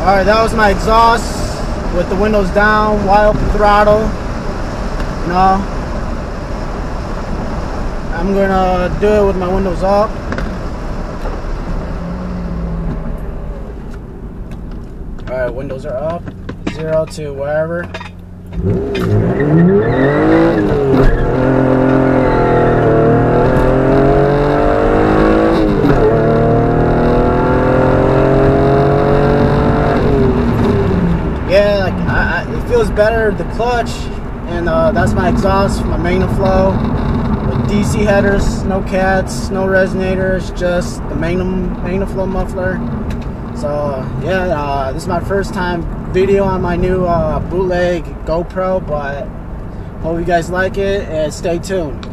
Alright, that was my exhaust with the windows down, wide open throttle. No, I'm gonna do it with my windows up. Alright, windows are up, 0 to wherever. Yeah, like it feels better, the clutch, and that's my exhaust, my magnaflow with DC headers, no cats, no resonators, just the magnaflow muffler. So yeah, this is my first time video on my new bootleg GoPro, but hope you guys like it and stay tuned.